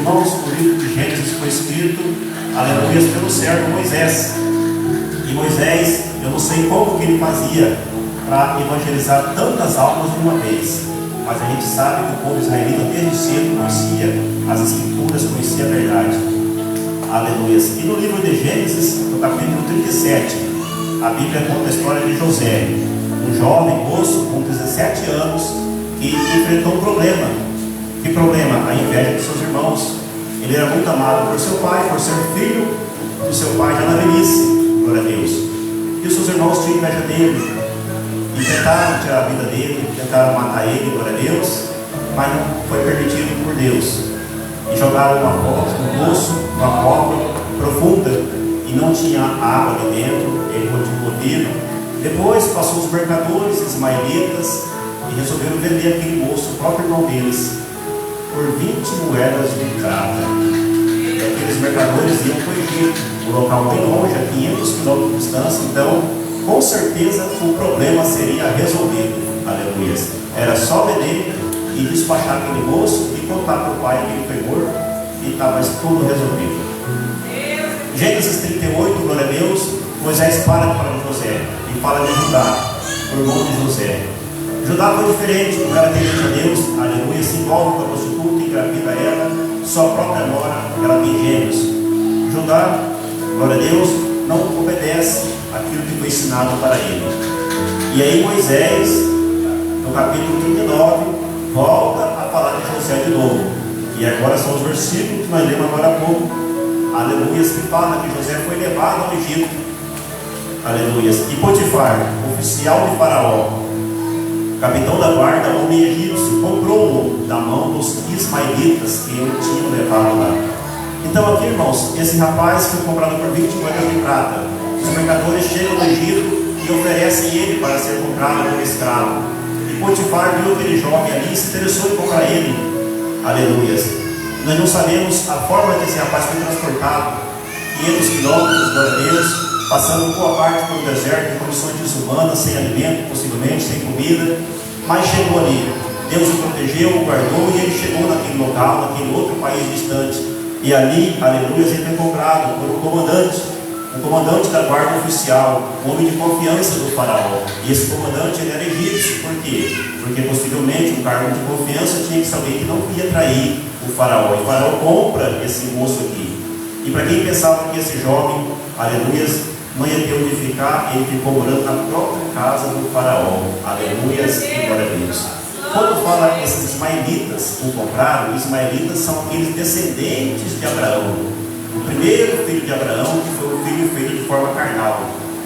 irmãos, o livro de Gênesis foi escrito, aleluia, pelo servo Moisés. E Moisés, eu não sei como que ele fazia para evangelizar tantas almas de uma vez, mas a gente sabe que o povo israelita desde cedo conhecia as escrituras, conhecia a verdade. Aleluia. E no livro de Gênesis, no capítulo 37, a Bíblia conta a história de José, um jovem moço com 17 anos que enfrentou um problema. Que problema? A inveja de seus irmãos. Ele era muito amado por seu pai, por ser filho do seu pai já na velhice, glória a Deus. E os seus irmãos tinham inveja dele, e tentaram tirar a vida dele, tentaram matar ele, glória a Deus, mas não foi permitido por Deus. E jogaram um poço, uma cova profunda, e não tinha água ali dentro, ele continuou vivo. Depois passou os mercadores ismaelitas e resolveram vender aquele moço, o próprio irmão deles, por 20 moedas de prata. E aqueles mercadores iam para o Egito, um local bem longe, a 500 quilômetros de distância. Então, com certeza, o problema seria resolvido. Aleluia. Era só vender e despachar aquele moço e contar para o pai que ele foi morto, e estava tudo resolvido. Gênesis 38, glória a Deus. Moisés fala José e fala de Judá, o irmão de José. Judá foi diferente, não era temente a Deus, aleluia, se envolve com a prostituta, engravida ela, sua própria nora, ela tem gêmeos. Judá, glória a Deus, não obedece aquilo que foi ensinado para ele. E aí Moisés, no capítulo 39, volta a falar de José de novo. E agora são os versículos que nós lemos agora há pouco. Aleluia, que fala que José foi levado ao Egito. Aleluia. E Potifar, oficial de Faraó, capitão da guarda, homem egípcio, comprou-o da mão dos ismaelitas que o tinham levado lá. Então aqui, irmãos, esse rapaz foi comprado por 20 moedas de prata. Os mercadores chegam no Egito e oferecem ele para ser comprado como escravo. E Potifar viu aquele jovem ali e se interessou em comprar ele. Aleluia. Nós não sabemos a forma que esse rapaz foi transportado, 500 quilômetros, glória a Deus, passando boa parte pelo deserto, em condições desumanas, sem alimento, possivelmente, sem comida, mas chegou ali. Deus o protegeu, o guardou, e ele chegou naquele local, naquele outro país distante. E ali, aleluia, ele foi comprado por um comandante da guarda oficial, um homem de confiança do faraó. E esse comandante, ele era egípcio. Por quê? Porque possivelmente um cargo de confiança tinha que ser alguém que não ia trair o faraó. E o faraó compra esse moço aqui. E para quem pensava que esse jovem, aleluia, não ia ter onde ficar, ele ficou morando na própria casa do faraó. Aleluia, e glória a Deus. Quando fala que esses ismaelitas o compraram, os ismaelitas são aqueles descendentes de Abraão. O primeiro filho de Abraão, que foi o filho feito de forma carnal,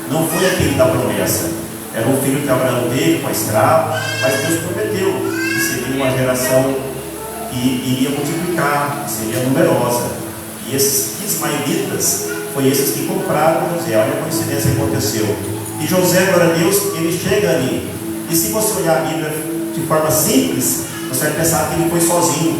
não foi aquele da promessa. Era um filho que Abraão teve com a escrava, mas Deus prometeu que seria uma geração que iria multiplicar, que seria numerosa. E esses ismaelitas foi esses que compraram José. Olha a coincidência que aconteceu. E José, glória a Deus, ele chega ali. E se você olhar a Bíblia de forma simples, você vai pensar que ele foi sozinho.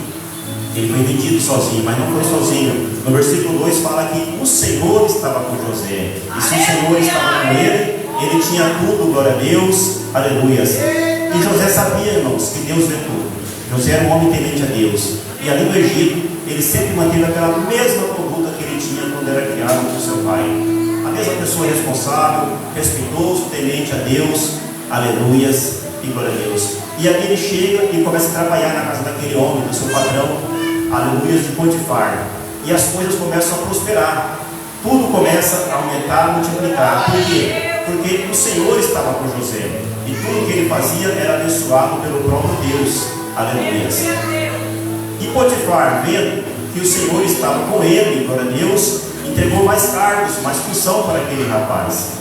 Ele foi vendido sozinho, mas não foi sozinho. No versículo 2 fala que o Senhor estava com José. E se o Senhor estava com ele tinha tudo, glória a Deus, aleluia. E José sabia, irmãos, que Deus vê tudo. José era um homem temente a Deus. E ali no Egito, ele sempre manteve aquela mesma conduta que ele tinha quando era criado por seu pai. A mesma pessoa responsável, respeitoso, temente a Deus, aleluias e glória a Deus. E aqui ele chega e começa a trabalhar na casa daquele homem, do seu patrão, aleluias, de Potifar. E as coisas começam a prosperar. Tudo começa a aumentar, multiplicar. Por quê? Porque o Senhor estava com José. E tudo que ele fazia era abençoado pelo próprio Deus. Aleluias. E Potifar, vendo que o Senhor estava com ele, glória a Deus, entregou mais cargos, mais função para aquele rapaz.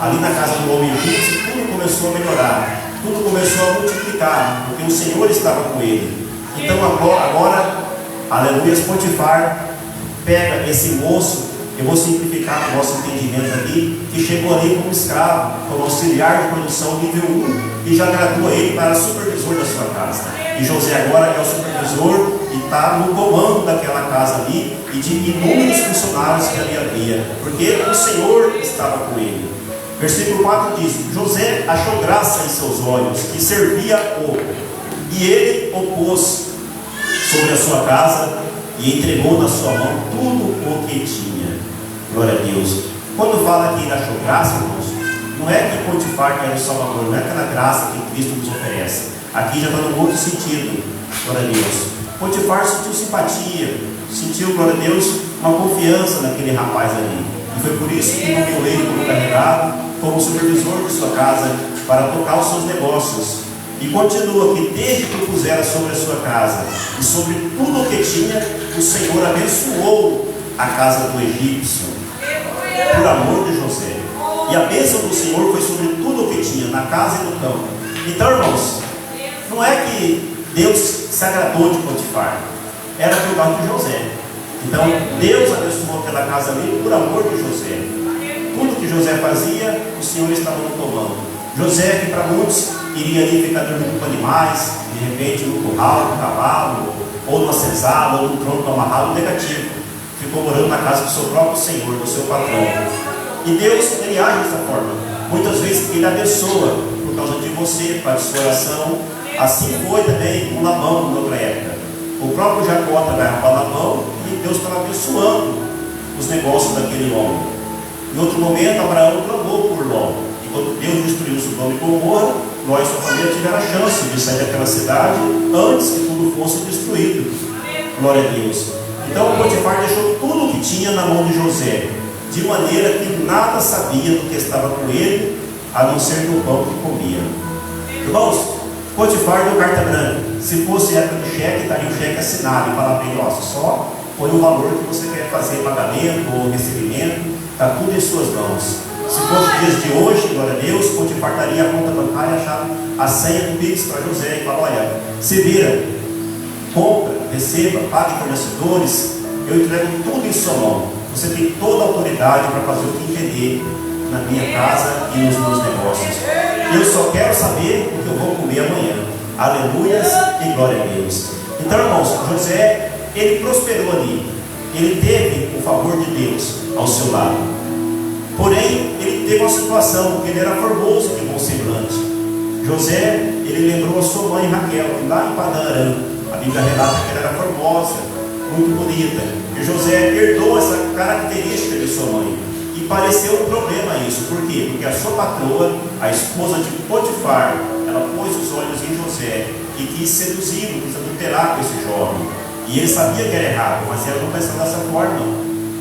Ali na casa do homem egípcio, tudo começou a melhorar, tudo começou a multiplicar, porque o Senhor estava com ele. Então agora aleluia, Potifar pega esse moço, eu vou simplificar o nosso entendimento aqui, que chegou ali como escravo, como auxiliar de produção nível 1, e já gradua ele para supervisor da sua casa. E José agora é o supervisor e está no comando daquela casa ali e de inúmeros funcionários que ali havia, porque o Senhor estava com ele. Versículo 4 diz: José achou graça em seus olhos e servia-o, e ele o pôs sobre a sua casa e entregou na sua mão tudo o que tinha. Glória a Deus. Quando fala que ele achou graça, irmãos, não é que Potifar que era o Salvador, não é aquela graça que Cristo nos oferece. Aqui já está no outro sentido. Glória a Deus. Potifar sentiu simpatia, sentiu, glória a Deus, uma confiança naquele rapaz ali. E foi por isso que nomeou ele como carregado, como supervisor de sua casa, para tocar os seus negócios. E continua que desde que o pusera sobre a sua casa e sobre tudo o que tinha, o Senhor abençoou a casa do egípcio, por amor de José. E a bênção do Senhor foi sobre tudo o que tinha, na casa e no campo. Então, irmãos, não é que Deus se agradou de Potifar, era por causa de José. Então, Deus abençoou aquela casa ali por amor de José. Tudo que José fazia, o Senhor estava no comando. José, que para muitos iria ali ficar dormindo com animais, de repente no curral, no cavalo, ou numa senzala, ou no tronco amarrado, negativo. Ficou morando na casa do seu próprio Senhor, do seu patrão. E Deus, ele age dessa forma. Muitas vezes ele abençoa por causa de você, para a sua oração. Assim foi também com Labão, na outra época. O próprio Jacó trabalhava para Labão e Deus estava abençoando os negócios daquele homem. Em outro momento, Abraão clamou por Ló. E quando Deus destruiu Sodoma e Gomorra, Ló e sua família tiveram a chance de sair daquela cidade antes que tudo fosse destruído. Glória a Deus. Então, Potifar deixou tudo o que tinha na mão de José, de maneira que nada sabia do que estava com ele, a não ser do pão que comia. Irmãos, Potifar deu carta branca. Se fosse época de cheque, estaria o cheque assinado e falava para ele: ó, só põe o valor que você quer fazer, pagamento ou recebimento, está tudo em suas mãos. Se fosse dias de hoje, glória a Deus, Potifar daria a conta bancária, achava a senha do Pix para José e fala: olha, se vira, compra, receba, pague fornecedores, eu entrego tudo em sua mão. Você tem toda a autoridade para fazer o que entender na minha casa e nos meus negócios. Eu só quero saber o que eu vou comer amanhã. Aleluias e glória a Deus. Então, irmãos, José, ele prosperou ali. Ele teve o favor de Deus ao seu lado. Porém, ele teve uma situação, porque ele era formoso de bom semblante. José, ele lembrou a sua mãe Raquel, que lá em Padã Arã, a Bíblia relata que ela era formosa, muito bonita. E José herdou essa característica de sua mãe. E pareceu um problema isso. Por quê? Porque a sua patroa, a esposa de Potifar, ela pôs os olhos em José e quis seduzi-lo, quis adulterar com esse jovem. E ele sabia que era errado, mas ela não pensava dessa forma.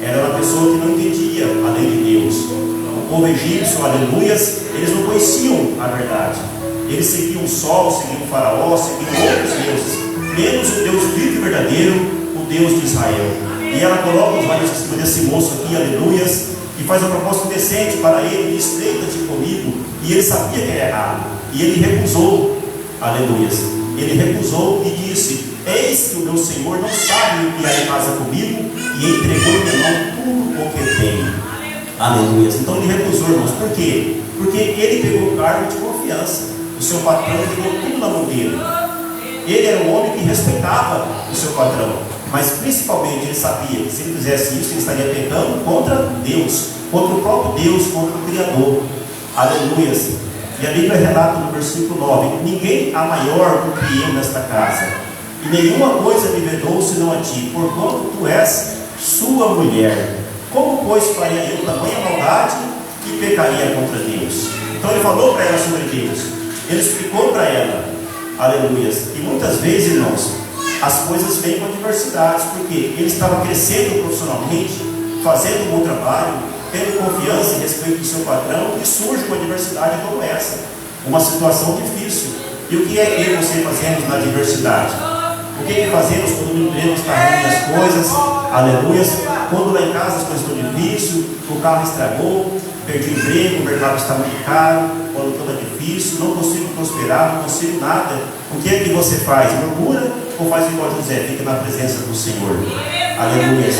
Era uma pessoa que não entendia a lei de Deus. O povo egípcio, aleluias, eles não conheciam a verdade. Eles seguiam o sol, seguiam o faraó, seguiam outros deuses, menos o Deus vivo e verdadeiro, o Deus de Israel. E ela coloca os olhos em cima desse moço aqui, aleluias, e faz uma proposta decente para ele: estreita-te comigo. E ele sabia que era errado, e ele recusou, aleluias. Ele recusou e disse: eis que o meu Senhor não sabe o que há em casa comigo, e entregou em minha mão tudo o que tem. Aleluias. Então ele recusou, irmãos. Por quê? Porque ele pegou o cargo de confiança. O seu patrão pegou tudo na mão dele. Ele era um homem que respeitava o seu patrão, mas principalmente ele sabia que se ele fizesse isso, ele estaria pecando contra Deus, contra o próprio Deus, contra o Criador. Aleluias. E a Bíblia relata no versículo 9: ninguém há maior do que eu nesta casa, e nenhuma coisa me vedou senão a ti, porquanto tu és sua mulher. Como, pois, faria eu tamanha maldade e pecaria contra Deus? Então ele falou para ela sobre Deus, ele explicou para ela, aleluias. E muitas vezes, irmãos, as coisas vêm com adversidades, porque ele estava crescendo profissionalmente, fazendo um bom trabalho, tendo confiança e respeito do seu patrão, e surge uma adversidade como essa, uma situação difícil. E o que é que eu e você fazemos na adversidade? O que fazemos quando o emprego está ruim as coisas? Aleluias. Quando lá em casa as coisas estão difíceis, o carro estragou, perdi o emprego, o mercado está muito caro, quando tudo é difícil, não consigo prosperar, não consigo nada. O que é que você faz? Murmura ou faz igual José? Fica na presença do Senhor. Aleluia.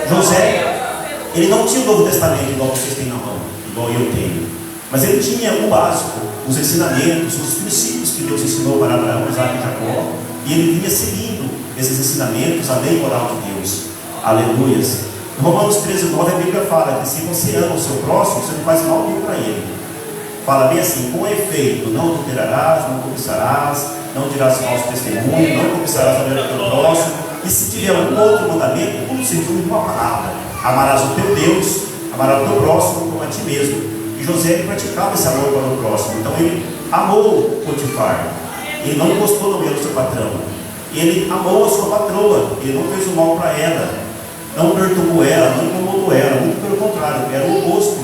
José, ele não tinha o Novo Testamento igual vocês têm na mão, igual eu tenho. Mas ele tinha o básico, os ensinamentos, os princípios que Deus ensinou para Abraão, Isaac e Jacó. E ele vinha seguindo esses ensinamentos, a lei moral de Deus. Aleluias. Em Romanos 13:9 a Bíblia fala que se você ama o seu próximo, você não faz mal nenhum para ele. Fala bem assim: com efeito, não adulterarás, não cobiçarás, não dirás falso testemunho, não cobiçarás a mulher do teu próximo, E se tiver algum outro mandamento, tudo se resume em uma palavra: amarás o teu Deus, amarás o teu próximo como a ti mesmo. E José ele praticava esse amor para o próximo. Então ele amou Potifar. Ele não gostou do meio do seu patrão. Ele amou a sua patroa. Ele não fez o mal para ela, não perturbou ela, não incomodou ela. Muito pelo contrário, era o oposto.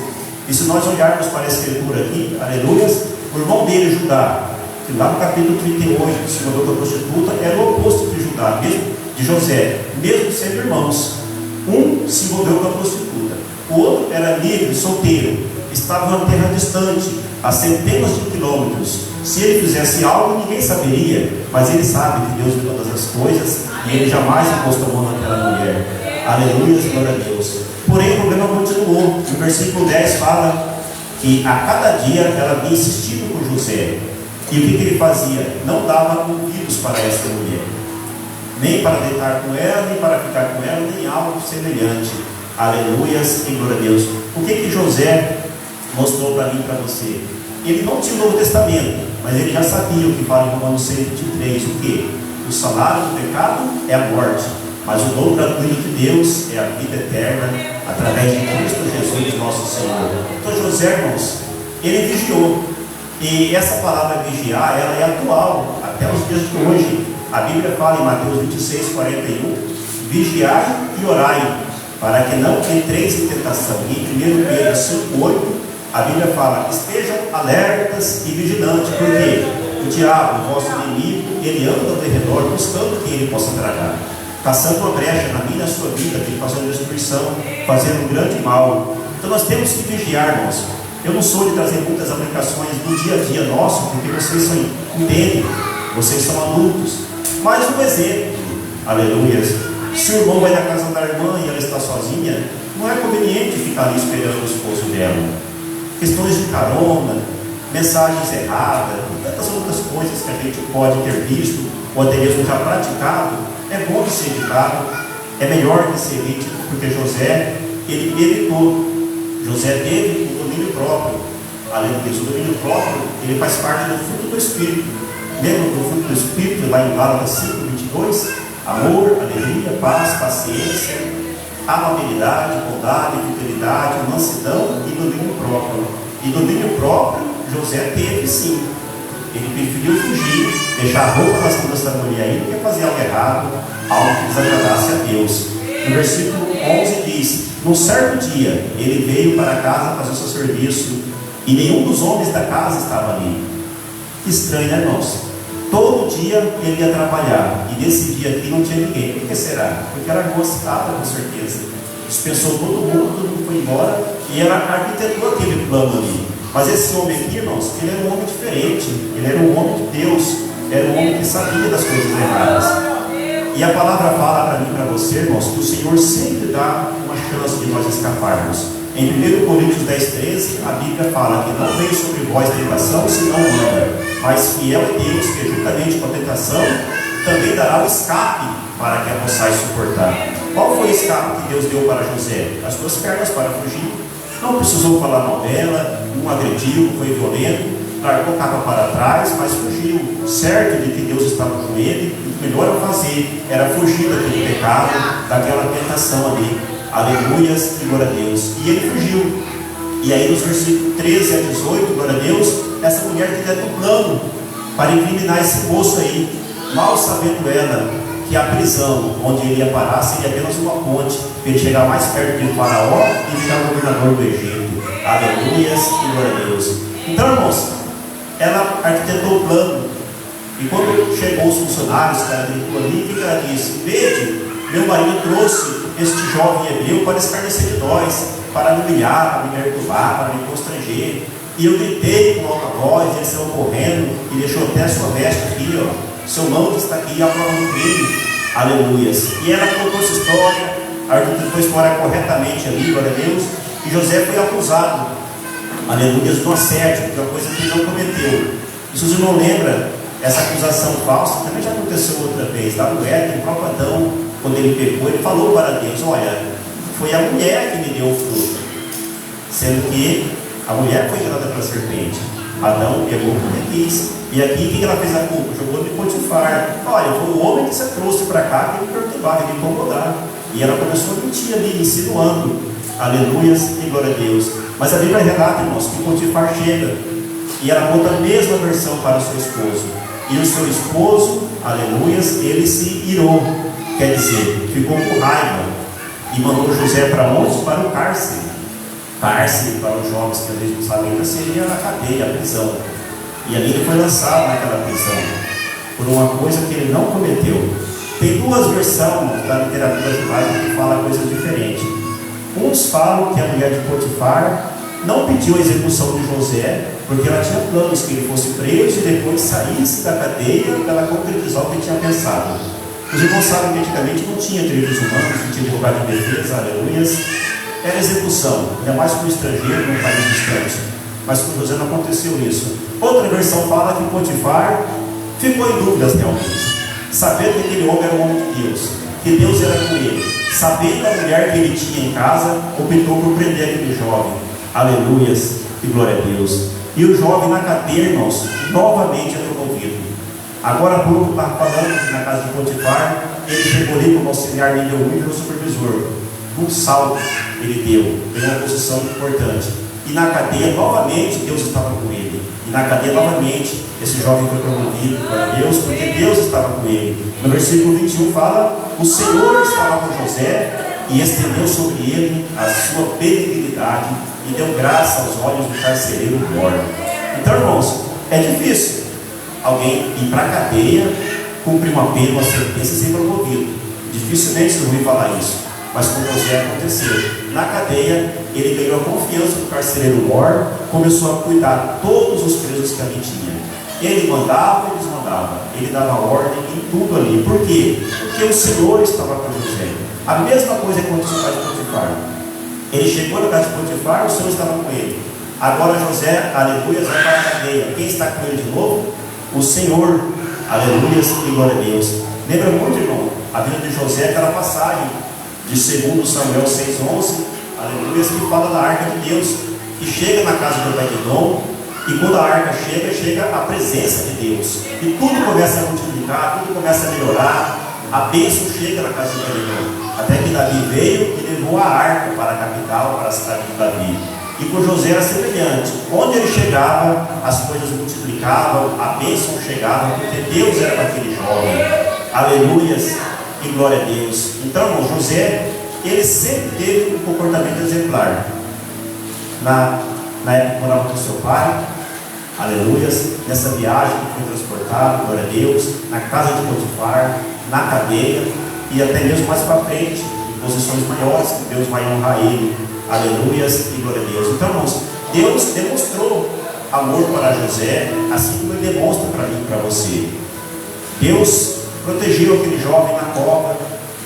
E se nós olharmos para a escritura aqui, aleluias, o irmão dele, Judá, que lá no capítulo 38 se envolveu com a prostituta, era o oposto de Judá, mesmo de José, mesmo sendo irmãos. Um se envolveu com a prostituta, o outro era livre, solteiro, estava numa terra distante, a centenas de quilômetros. Se ele fizesse algo, ninguém saberia, mas ele sabe que Deus vê todas as coisas e ele jamais encostou a mão naquela mulher. Aleluia, glória a Deus. Porém, o problema continuou. No versículo 10 fala que a cada dia ela vinha insistindo com José. E o que ele fazia? Não dava ouvidos para essa mulher, nem para deitar com ela, nem para ficar com ela, nem algo semelhante. Aleluias e glória a Deus. O que José mostrou para mim e para você? Ele não tinha o Novo Testamento, mas ele já sabia o que fala em Romanos 6:23. O que? O salário do pecado é a morte, mas o dom gratuito de Deus é a vida eterna através de Cristo Jesus nosso Senhor. Então José, irmãos, ele vigiou. E essa palavra vigiar, ela é atual até os dias de hoje. A Bíblia fala em Mateus 26:41: vigiai e orai, para que não entreis em tentação. E em 1 Pedro 5:8, a Bíblia fala: estejam alertas e vigilantes, porque o diabo, o vosso inimigo, ele anda ao redor buscando quem ele possa tragar, caçando uma brecha na minha e na sua vida, que ele fazendo destruição, fazendo um grande mal. Então nós temos que vigiar, irmãos. Eu não sou de trazer muitas aplicações do dia a dia nosso, porque vocês são entendem, vocês são adultos. Mas um exemplo, aleluia. Se o irmão vai na casa da irmã e ela está sozinha, não é conveniente ficar ali esperando o esposo dela. Questões de carona, mensagens erradas, tantas outras coisas que a gente pode ter visto, ou até mesmo já praticado. É bom que ser evitado, é melhor que se evite, porque José, ele evitou. José teve o domínio próprio. Além disso, o domínio próprio, ele faz parte do fruto do Espírito. Lembra do fruto do Espírito, lá em Gálatas 5:22? Amor, alegria, paz, paciência, amabilidade, bondade, fidelidade, mansidão e domínio próprio. E domínio próprio, José teve sim. Ele preferiu fugir, deixar a roupa nas mãos da mulher aí, do que fazer algo errado, algo que desagradasse a Deus. No versículo 11 diz: num certo dia, ele veio para casa fazer o seu serviço, e nenhum dos homens da casa estava ali. Que estranho, né, irmãos? Todo dia ele ia trabalhar, e nesse dia aqui não tinha ninguém. Por que será? Porque era moçada, com certeza. Dispensou todo mundo foi embora, e ela arquitetou aquele plano ali. Mas esse homem aqui, irmãos, ele era um homem diferente, ele era um homem de Deus, era um homem que sabia das coisas erradas. E a palavra fala para mim e para você, irmãos, que o Senhor sempre dá uma chance de nós escaparmos. Em 1 Coríntios 10:13, a Bíblia fala que não veio sobre vós tentação, senão humana, mas fiel é Deus, que juntamente com a tentação também dará o escape para que a possais suportar. Qual foi o escape que Deus deu para José? As suas pernas para fugir. Não precisou falar mal dela, não agrediu, não foi violento, largou a capa para trás, mas fugiu, certo de que Deus estava com ele. O melhor a fazer era fugir daquele pecado, daquela tentação ali. Aleluias e glória a Deus. E ele fugiu. E aí nos versículos 13 a 18, glória a Deus, essa mulher tinha um plano para incriminar esse moço aí, mal sabendo ela que a prisão onde ele ia parar seria apenas uma ponte para ele chegar mais perto de Faraó e virar governador do Egito. Aleluias e glória a Deus. Então, irmãos, ela arquitetou o plano. E quando chegou os funcionários, que ela gritou ali, que ela disse: vede, meu marido trouxe este jovem hebreu para escarnecer de nós, para me humilhar, para me perturbar, para me constranger. E eu gritei com alta voz, ele saiu correndo e deixou até a sua veste aqui, ó. Seu manto está aqui, a prova do crime. Aleluias. E ela contou essa história, articulou a história corretamente ali, glória a Deus. E José foi acusado, aleluia, de um assédio, de uma coisa que ele não cometeu. E se você não lembra, essa acusação falsa também já aconteceu outra vez, lá no Éden, o próprio Adão, quando ele pecou, ele falou para Deus: olha, foi a mulher que me deu o fruto, sendo que a mulher foi gerada pela serpente. Adão pegou porque quis. E aqui, quem ela fez a culpa? Jogou de Potifar. Olha, foi o homem que você trouxe para cá que me pertencia. perturbar, queria incomodar. E ela começou a mentir ali, insinuando. Aleluias e glória a Deus. Mas a Bíblia relata, irmãos, que Potifar chega e ela conta a mesma versão para o seu esposo. E o seu esposo, aleluias, ele se irou, quer dizer, ficou com raiva e mandou José para onde? Para o cárcere. Cárcere, para os jovens que às vezes não sabem ainda, seria a cadeia, a prisão. E ali ele foi lançado naquela prisão por uma coisa que ele não cometeu. Tem duas versões da literatura judaica que falam coisas diferentes. Uns falam que a mulher de Potifar não pediu a execução de José, porque ela tinha planos que ele fosse preso e depois saísse da cadeia para ela concretizar o que tinha pensado. Os irmãos sabem que antigamente não tinha direitos humanos, não tinha advogado de defesa, aleluias. Era execução, ainda mais para o estrangeiro, num país distante. Mas com José não aconteceu isso. Outra versão fala que Potifar ficou em dúvidas realmente, sabendo que aquele homem era um homem de Deus, que Deus era com ele, sabendo a mulher que ele tinha em casa, optou por prender aquele jovem. Aleluias e glória a Deus. E o jovem na cadeia, irmãos, novamente é promovido. Agora há pouco estava falando que na casa de Potifar, ele chegou ali como auxiliar nível 1 e virou supervisor. Um salto ele deu, uma posição importante. E na cadeia, novamente, Deus estava com ele. E na cadeia, novamente, esse jovem foi promovido para Deus, porque Deus estava com ele. No versículo 21 fala: o Senhor estava com José e estendeu sobre ele a sua benignidade e deu graça aos olhos do carcereiro mor. Então, irmãos, é difícil alguém ir para a cadeia, cumprir uma pena, uma sentença e ser promovido. Dificilmente se ouviu falar isso. Mas com José aconteceu. Na cadeia, ele ganhou a confiança do carcereiro mor, começou a cuidar de todos os presos que ali tinha. Ele mandava, eles mandavam. Ele dava ordem em tudo ali. Por quê? Porque o Senhor estava com José. A mesma coisa aconteceu com a casa de Potifar. Ele chegou na casa de Potifar, o Senhor estava com ele. Agora José, aleluia, vai para a cadeia. Quem está com ele de novo? O Senhor, aleluia e glória a Deus. Lembra muito, irmão, a vida de José, aquela passagem de 2 Samuel 6,11, aleluia, que fala da arca de Deus, que chega na casa do Obed-Edom, e quando a arca chega, chega a presença de Deus, e tudo começa a multiplicar, tudo começa a melhorar, a bênção chega na casa do Obed-Edom, até que Davi veio e levou a arca para a capital, para a cidade de Davi. E com José era semelhante, onde ele chegava, as coisas multiplicavam, a bênção chegava, porque Deus era com aquele jovem, aleluias e glória a Deus. Então, irmão, José, ele sempre teve um comportamento exemplar. Na época que morava com seu pai, aleluias, nessa viagem que foi transportado, glória a Deus, na casa de Potifar, na cadeia, e até mesmo mais para frente, em posições maiores, que Deus vai honrar ele, aleluias e glória a Deus. Então, irmãos, Deus demonstrou amor para José, assim como ele demonstra para mim e para você. Deus protegeu aquele jovem na cova,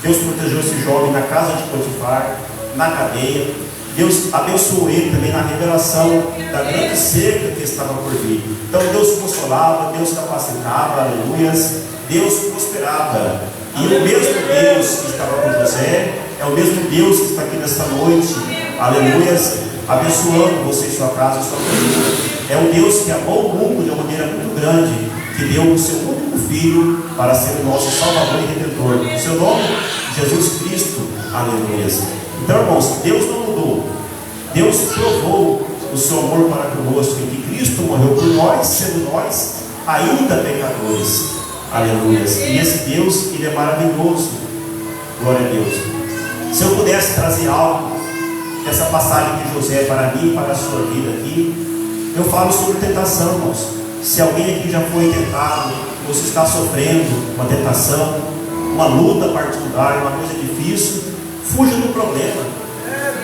Deus protegeu esse jovem na casa de Potifar, na cadeia. Deus abençoou ele também na revelação da grande seca que estava por vir. Então Deus consolava, Deus capacitava, aleluias, Deus prosperava. E o mesmo Deus que estava com José é o mesmo Deus que está aqui nesta noite, aleluias, abençoando você e sua casa e sua família. É o Deus que amou o mundo de uma maneira muito grande, que deu o seu único Filho para ser o nosso Salvador e Redentor. O seu nome? Jesus Cristo. Aleluia. Então, irmãos, Deus não mudou. Deus provou o seu amor para conosco, em que Cristo morreu por nós, sendo nós ainda pecadores. Aleluia. E esse Deus, ele é maravilhoso. Glória a Deus. Se eu pudesse trazer algo dessa passagem de José para mim, para a sua vida aqui, eu falo sobre tentação, irmãos. Se alguém aqui já foi tentado, você está sofrendo uma tentação, uma luta particular, uma coisa difícil, fuja do problema.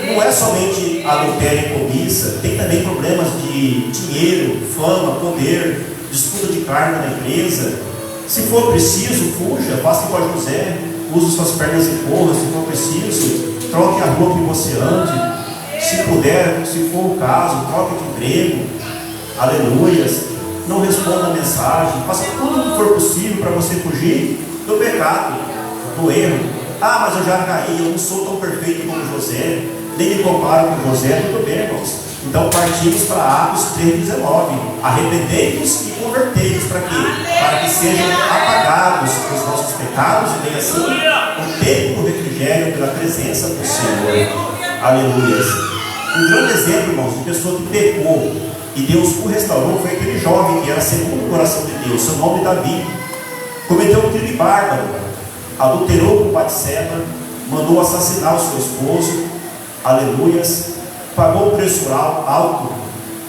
Não é somente adultério e cobiça, tem também problemas de dinheiro, fama, poder, disputa de cargo na empresa. Se for preciso, fuja, faça igual a José, use suas pernas e corra. Se for preciso, troque a rua que você ande. Se puder, se for o caso, troque de emprego. Aleluias. Não responda a mensagem, faça tudo o que for possível para você fugir do pecado, do erro. Ah, mas eu já caí, eu não sou tão perfeito como José, nem me comparo com José. Tudo bem, irmãos. Então partimos para Atos 3,19. Arrependei-vos e convertei feitos para quê? Para que sejam apagados os nossos pecados e bem assim o tempo do refrigério pela presença do Senhor. Aleluia. Um grande exemplo, irmãos, de pessoa que pecou e Deus o restaurou foi aquele jovem que era segundo o coração de Deus, seu nome é Davi. Cometeu um crime bárbaro, adulterou com Batseba, mandou assassinar o seu esposo, aleluias, pagou um preço alto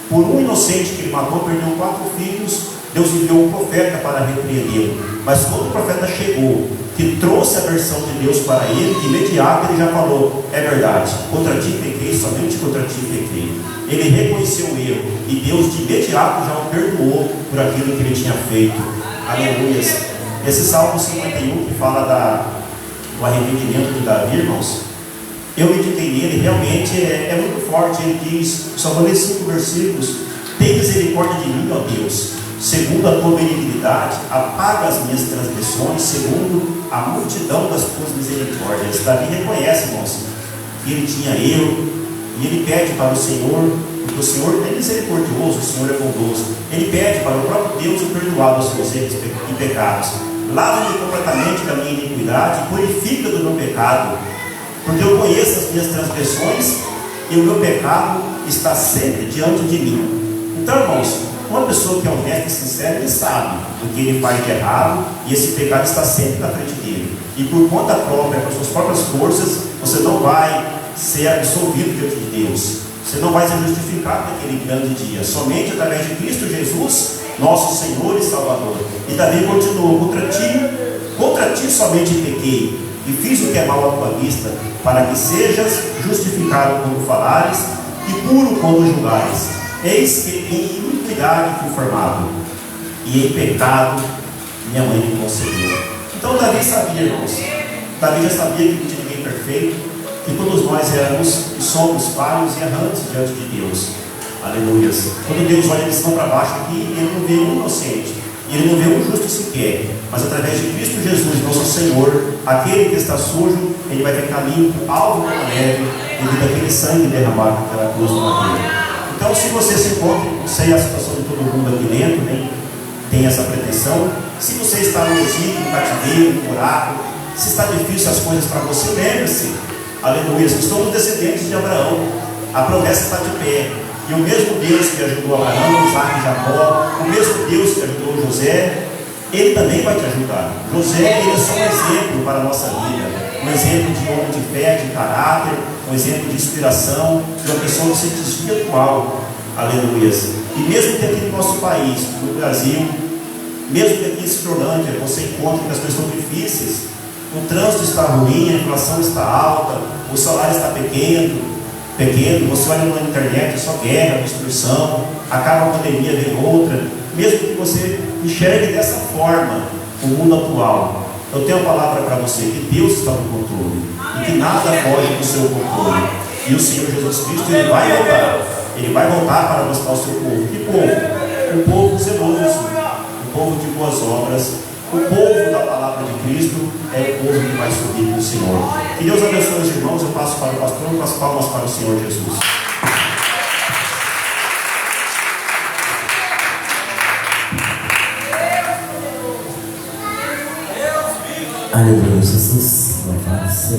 por um inocente que ele matou, perdeu 4 filhos. Deus enviou um profeta para repreendê-lo, mas quando o profeta chegou, que trouxe a versão de Deus para ele, de imediato ele já falou: é verdade, contra ti pequei, somente contra ti pequei. Ele reconheceu o erro e Deus de imediato já o perdoou por aquilo que ele tinha feito. Aleluia. Esse Salmo 51 que fala do arrependimento de Davi, irmãos, eu meditei nele, realmente é muito forte. Ele diz, só vou ler 5 versículos: tem misericórdia de mim, ó Deus, segundo a tua benignidade, apaga as minhas transgressões, segundo a multidão das tuas misericórdias. Davi reconhece, irmãos, que ele tinha erro, e ele pede para o Senhor, porque o Senhor é misericordioso, o Senhor é bondoso. Ele pede para o próprio Deus o perdoar dos seus erros e pecados. Lava-me completamente da minha iniquidade, purifica do meu pecado, porque eu conheço as minhas transgressões e o meu pecado está sempre diante de mim. Então, irmãos, uma pessoa que é honesta e sincera, ele sabe o que ele faz de errado, e esse pecado está sempre na frente dele. E por conta própria, com suas próprias forças, você não vai ser absolvido diante de Deus. Você não vai ser justificado naquele grande dia. Somente através de Cristo Jesus, nosso Senhor e Salvador. E Davi continuou: contra ti somente pequei, e fiz o que é mal à tua vista, para que sejas justificado quando falares, e puro quando julgares. Eis que em iniquidade fui formado, e em pecado minha mãe me concebeu. Então Davi sabia, irmãos, Davi já sabia que não tinha ninguém perfeito, que todos nós éramos e somos falhos e errantes diante de Deus. Aleluia. Quando Deus olha de cima para baixo aqui, ele não vê um inocente, ele não vê um justo sequer, mas através de Cristo Jesus, nosso Senhor, aquele que está sujo, ele vai ficar limpo, alvo como a neve, devido àquele sangue derramado naquela cruz do madeiro. Então, se você se encontra, não sei a situação de todo mundo aqui dentro, nem tem essa pretensão, se você está no Egito, no cativeiro, no buraco, se está difícil as coisas para você, lembre-se, aleluia, somos descendentes de Abraão, a promessa está de pé, e o mesmo Deus que ajudou Abraão, Isaac e Jacó, o mesmo Deus que ajudou José, ele também vai te ajudar. José, ele é só um exemplo para a nossa vida, um exemplo de homem de fé, de caráter, um exemplo de inspiração, de uma pessoa que se desvia espiritual. Aleluia. E mesmo que aqui no nosso país, no Brasil, mesmo que aqui em Citrolândia, você encontre que as coisas estão difíceis, o trânsito está ruim, a inflação está alta, o salário está pequeno, você olha na internet, é só guerra, destruição, acaba a pandemia, vem outra. Mesmo que você enxergue dessa forma o mundo atual, eu tenho uma palavra para você, que Deus está no controle, e que nada foge do seu controle. E o Senhor Jesus Cristo, Ele vai voltar para buscar o seu povo. Que povo? Um povo zeloso, um povo de boas obras, o povo da palavra de Cristo é o povo que vai subir com o Senhor. Que Deus abençoe os irmãos. Eu passo para o pastor com as palmas para o Senhor Jesus. Aleluia, Jesus. Louvado seja